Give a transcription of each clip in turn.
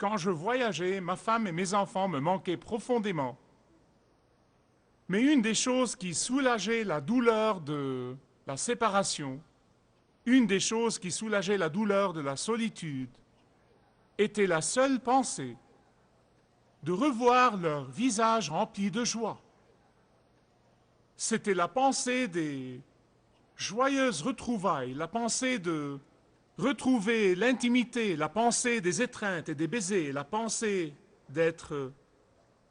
Quand je voyageais, ma femme et mes enfants me manquaient profondément. Mais une des choses qui soulageait la douleur de la séparation, une des choses qui soulageait la douleur de la solitude, était la seule pensée de revoir leur visage rempli de joie. C'était la pensée des joyeuses retrouvailles, la pensée de retrouver l'intimité, la pensée des étreintes et des baisers, la pensée d'être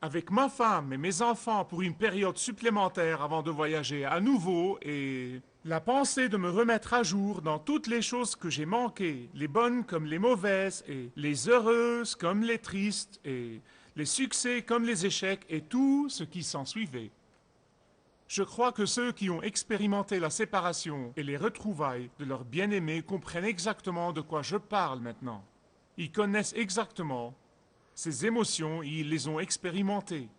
avec ma femme et mes enfants pour une période supplémentaire avant de voyager à nouveau et la pensée de me remettre à jour dans toutes les choses que j'ai manquées, les bonnes comme les mauvaises et les heureuses comme les tristes et les succès comme les échecs et tout ce qui s'ensuivait. Je crois que ceux qui ont expérimenté la séparation et les retrouvailles de leurs bien-aimés comprennent exactement de quoi je parle maintenant. Ils connaissent exactement ces émotions et ils les ont expérimentées.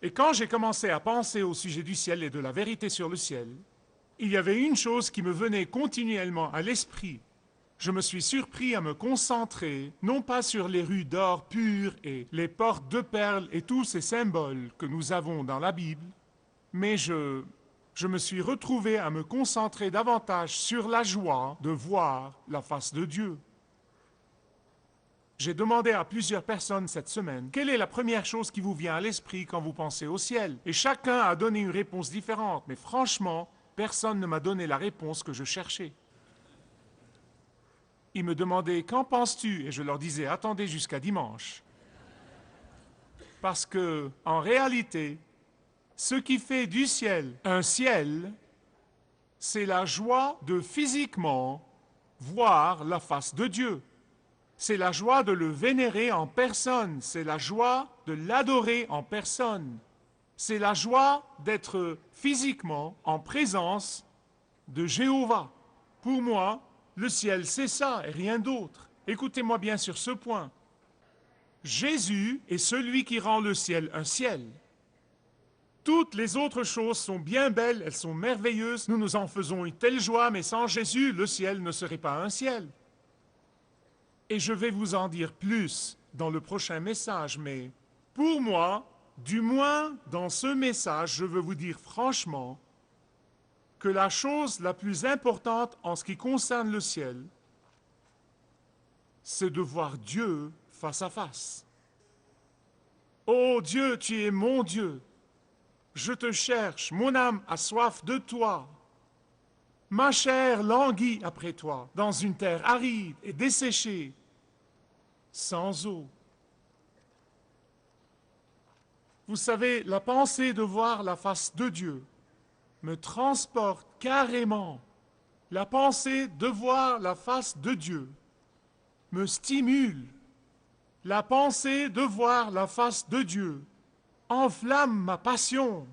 Et quand j'ai commencé à penser au sujet du ciel et de la vérité sur le ciel, il y avait une chose qui me venait continuellement à l'esprit. Je me suis surpris à me concentrer, non pas sur les rues d'or pur et les portes de perles et tous ces symboles que nous avons dans la Bible, mais je me suis retrouvé à me concentrer davantage sur la joie de voir la face de Dieu. J'ai demandé à plusieurs personnes cette semaine, quelle est la première chose qui vous vient à l'esprit quand vous pensez au ciel? Et chacun a donné une réponse différente, mais franchement, personne ne m'a donné la réponse que je cherchais. Ils me demandaient, qu'en penses-tu? Et je leur disais, attendez jusqu'à dimanche. Parce que, en réalité, ce qui fait du ciel un ciel, c'est la joie de physiquement voir la face de Dieu. C'est la joie de le vénérer en personne, c'est la joie de l'adorer en personne. C'est la joie d'être physiquement en présence de Jéhovah. Pour moi, le ciel, c'est ça et rien d'autre. Écoutez-moi bien sur ce point. Jésus est celui qui rend le ciel un ciel. Toutes les autres choses sont bien belles, elles sont merveilleuses, nous nous en faisons une telle joie, mais sans Jésus, le ciel ne serait pas un ciel. Et je vais vous en dire plus dans le prochain message, mais pour moi, du moins dans ce message, je veux vous dire franchement que la chose la plus importante en ce qui concerne le ciel, c'est de voir Dieu face à face. Oh Dieu, tu es mon Dieu. Je te cherche, mon âme a soif de toi. Ma chair languit après toi, dans une terre aride et desséchée, sans eau. Vous savez, la pensée de voir la face de Dieu me transporte carrément. La pensée de voir la face de Dieu me stimule. La pensée de voir la face de Dieu enflamme ma passion.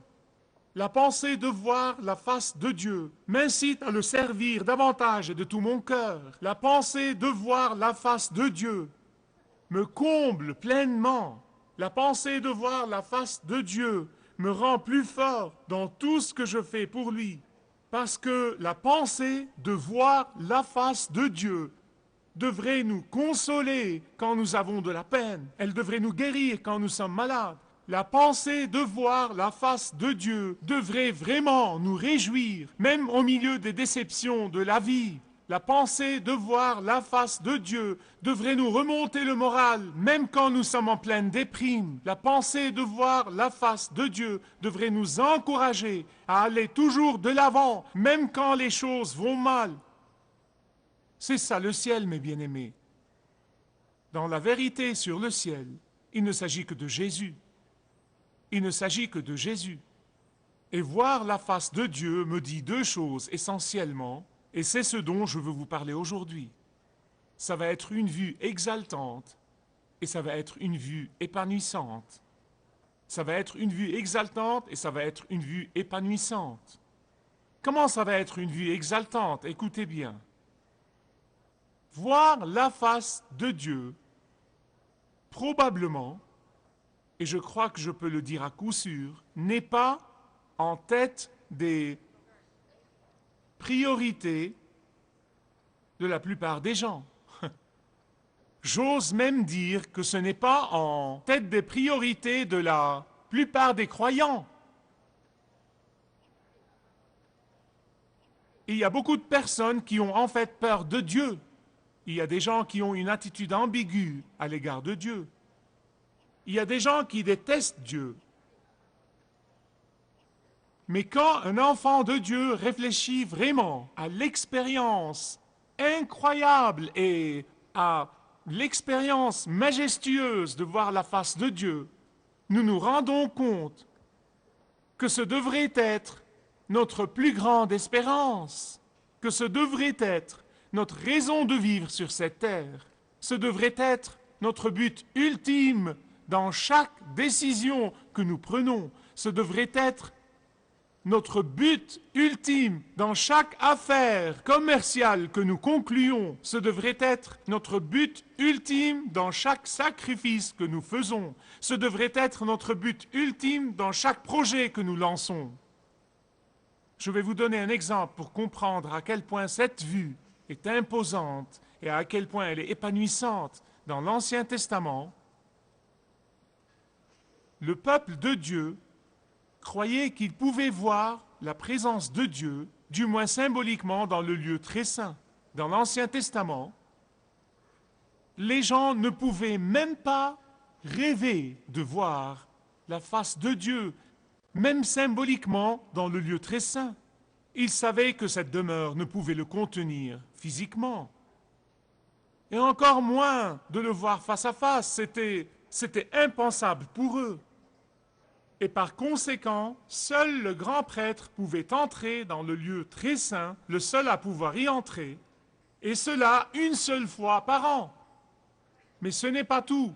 La pensée de voir la face de Dieu m'incite à le servir davantage et de tout mon cœur. La pensée de voir la face de Dieu me comble pleinement. La pensée de voir la face de Dieu me rend plus fort dans tout ce que je fais pour lui. Parce que la pensée de voir la face de Dieu devrait nous consoler quand nous avons de la peine. Elle devrait nous guérir quand nous sommes malades. La pensée de voir la face de Dieu devrait vraiment nous réjouir, même au milieu des déceptions de la vie. La pensée de voir la face de Dieu devrait nous remonter le moral, même quand nous sommes en pleine déprime. La pensée de voir la face de Dieu devrait nous encourager à aller toujours de l'avant, même quand les choses vont mal. C'est ça le ciel, mes bien-aimés. Dans la vérité sur le ciel, il ne s'agit que de Jésus. Il ne s'agit que de Jésus. Et voir la face de Dieu me dit deux choses essentiellement, et c'est ce dont je veux vous parler aujourd'hui. Ça va être une vue exaltante et ça va être une vue épanouissante. Ça va être une vue exaltante et ça va être une vue épanouissante. Comment ça va être une vue exaltante? Écoutez bien. Voir la face de Dieu, probablement, et je crois que je peux le dire à coup sûr, n'est pas en tête des priorités de la plupart des gens. J'ose même dire que ce n'est pas en tête des priorités de la plupart des croyants. Il y a beaucoup de personnes qui ont en fait peur de Dieu. Il y a des gens qui ont une attitude ambiguë à l'égard de Dieu. Il y a des gens qui détestent Dieu. Mais quand un enfant de Dieu réfléchit vraiment à l'expérience incroyable et à l'expérience majestueuse de voir la face de Dieu, nous nous rendons compte que ce devrait être notre plus grande espérance, que ce devrait être notre raison de vivre sur cette terre, ce devrait être notre but ultime dans chaque décision que nous prenons, ce devrait être notre but ultime dans chaque affaire commerciale que nous concluons, ce devrait être notre but ultime dans chaque sacrifice que nous faisons, ce devrait être notre but ultime dans chaque projet que nous lançons. Je vais vous donner un exemple pour comprendre à quel point cette vue est imposante et à quel point elle est épanouissante dans l'Ancien Testament. Le peuple de Dieu croyait qu'il pouvait voir la présence de Dieu, du moins symboliquement, dans le lieu très saint. Dans l'Ancien Testament, les gens ne pouvaient même pas rêver de voir la face de Dieu, même symboliquement, dans le lieu très saint. Ils savaient que cette demeure ne pouvait le contenir physiquement. Et encore moins de le voir face à face, c'était impensable pour eux. Et par conséquent, seul le grand prêtre pouvait entrer dans le lieu très saint, le seul à pouvoir y entrer, et cela une seule fois par an. Mais ce n'est pas tout.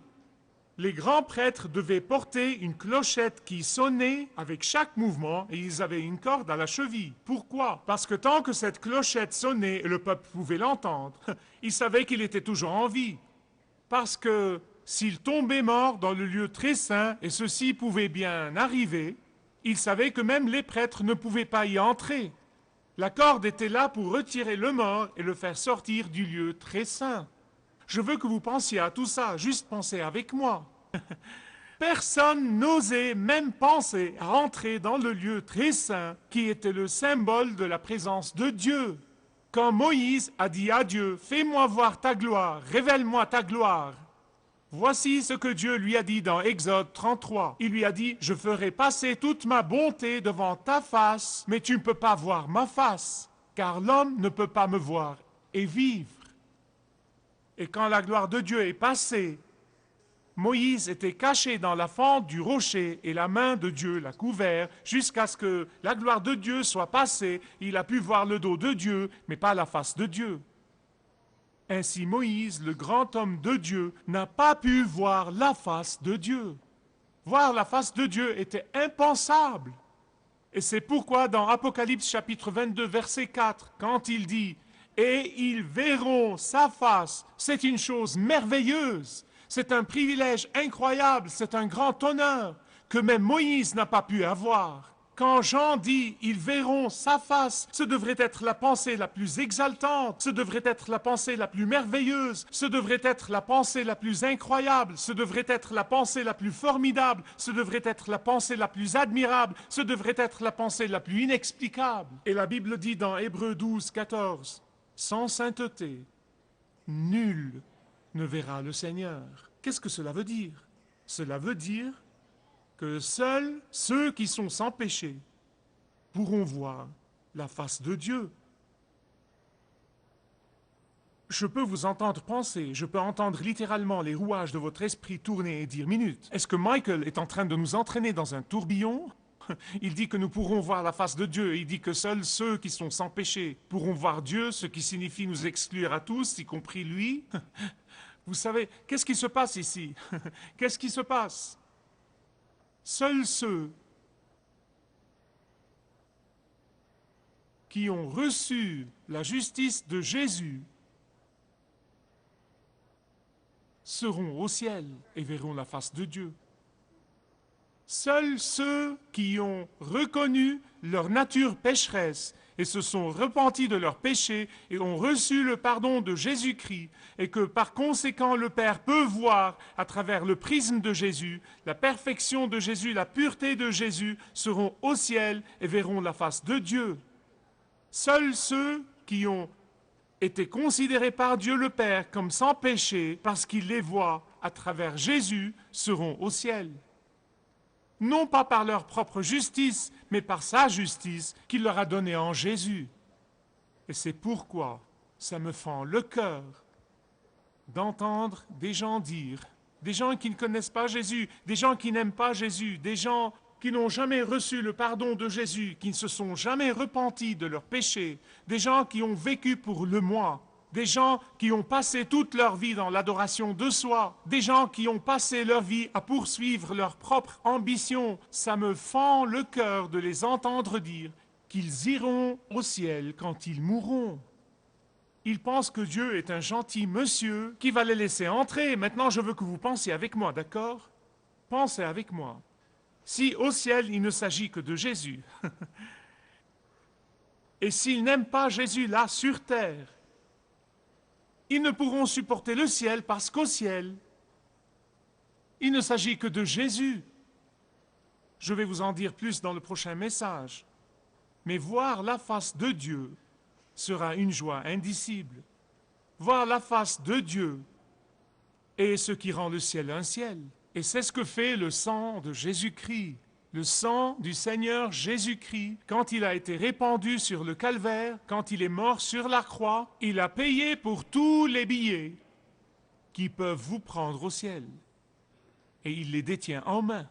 Les grands prêtres devaient porter une clochette qui sonnait avec chaque mouvement et ils avaient une corde à la cheville. Pourquoi? Parce que tant que cette clochette sonnait et le peuple pouvait l'entendre, ils savaient qu'il était toujours en vie. Parce que s'il tombait mort dans le lieu très saint, et ceci pouvait bien arriver, ils savaient que même les prêtres ne pouvaient pas y entrer. La corde était là pour retirer le mort et le faire sortir du lieu très saint. Je veux que vous pensiez à tout ça, juste pensez avec moi. Personne n'osait même penser à entrer dans le lieu très saint qui était le symbole de la présence de Dieu. Quand Moïse a dit à Dieu, « Fais-moi voir ta gloire, révèle-moi ta gloire », voici ce que Dieu lui a dit dans Exode 33. Il lui a dit, « Je ferai passer toute ma bonté devant ta face, mais tu ne peux pas voir ma face, car l'homme ne peut pas me voir et vivre. » Et quand la gloire de Dieu est passée, Moïse était caché dans la fente du rocher et la main de Dieu l'a couvert jusqu'à ce que la gloire de Dieu soit passée. Il a pu voir le dos de Dieu, mais pas la face de Dieu. Ainsi Moïse, le grand homme de Dieu, n'a pas pu voir la face de Dieu. Voir la face de Dieu était impensable. Et c'est pourquoi dans Apocalypse chapitre 22, verset 4, quand il dit « Et ils verront sa face », c'est une chose merveilleuse. C'est un privilège incroyable, c'est un grand honneur que même Moïse n'a pas pu avoir. Quand Jean dit « ils verront sa face », ce devrait être la pensée la plus exaltante, ce devrait être la pensée la plus merveilleuse, ce devrait être la pensée la plus incroyable, ce devrait être la pensée la plus formidable, ce devrait être la pensée la plus admirable, ce devrait être la pensée la plus inexplicable. Et la Bible dit dans Hébreux 12, 14, « Sans sainteté, nul ne verra le Seigneur. » Qu'est-ce que cela veut dire? Cela veut dire que seuls ceux qui sont sans péché pourront voir la face de Dieu. Je peux vous entendre penser, je peux entendre littéralement les rouages de votre esprit tourner et dire « Minute, est-ce que Michael est en train de nous entraîner dans un tourbillon ?» Il dit que nous pourrons voir la face de Dieu. Il dit que seuls ceux qui sont sans péché pourront voir Dieu, ce qui signifie nous exclure à tous, y compris lui. Vous savez, qu'est-ce qui se passe ici? Qu'est-ce qui se passe? Seuls ceux qui ont reçu la justice de Jésus seront au ciel et verront la face de Dieu. Seuls ceux qui ont reconnu leur nature pécheresse et se sont repentis de leurs péchés et ont reçu le pardon de Jésus-Christ, et que par conséquent le Père peut voir à travers le prisme de Jésus, la perfection de Jésus, la pureté de Jésus, seront au ciel et verront la face de Dieu. Seuls ceux qui ont été considérés par Dieu le Père comme sans péché, parce qu'il les voit à travers Jésus, seront au ciel. Non pas par leur propre justice, mais par sa justice qu'il leur a donnée en Jésus. Et c'est pourquoi ça me fend le cœur d'entendre des gens dire, des gens qui ne connaissent pas Jésus, des gens qui n'aiment pas Jésus, des gens qui n'ont jamais reçu le pardon de Jésus, qui ne se sont jamais repentis de leurs péchés, des gens qui ont vécu pour le moi, des gens qui ont passé toute leur vie dans l'adoration de soi, des gens qui ont passé leur vie à poursuivre leur propre ambition. Ça me fend le cœur de les entendre dire qu'ils iront au ciel quand ils mourront. Ils pensent que Dieu est un gentil monsieur qui va les laisser entrer. Maintenant, je veux que vous pensiez avec moi, d'accord? Pensez avec moi. Si au ciel, il ne s'agit que de Jésus, et s'ils n'aiment pas Jésus là, sur terre, ils ne pourront supporter le ciel parce qu'au ciel, il ne s'agit que de Jésus. Je vais vous en dire plus dans le prochain message. Mais voir la face de Dieu sera une joie indicible. Voir la face de Dieu est ce qui rend le ciel un ciel. Et c'est ce que fait le sang de Jésus-Christ. Le sang du Seigneur Jésus-Christ, quand il a été répandu sur le calvaire, quand il est mort sur la croix, il a payé pour tous les billets qui peuvent vous prendre au ciel. Et il les détient en main.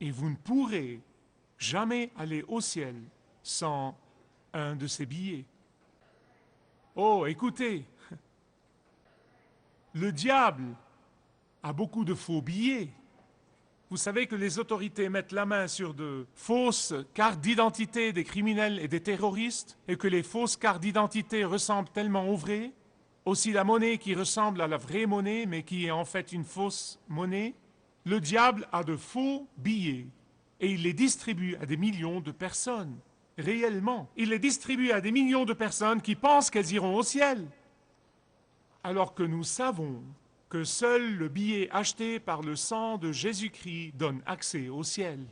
Et vous ne pourrez jamais aller au ciel sans un de ces billets. Oh, écoutez, le diable a beaucoup de faux billets. Vous savez que les autorités mettent la main sur de fausses cartes d'identité des criminels et des terroristes, et que les fausses cartes d'identité ressemblent tellement aux vraies. Aussi la monnaie qui ressemble à la vraie monnaie, mais qui est en fait une fausse monnaie. Le diable a de faux billets, et il les distribue à des millions de personnes. Réellement, il les distribue à des millions de personnes qui pensent qu'elles iront au ciel. Alors que nous savons que seul le billet acheté par le sang de Jésus-Christ donne accès au ciel.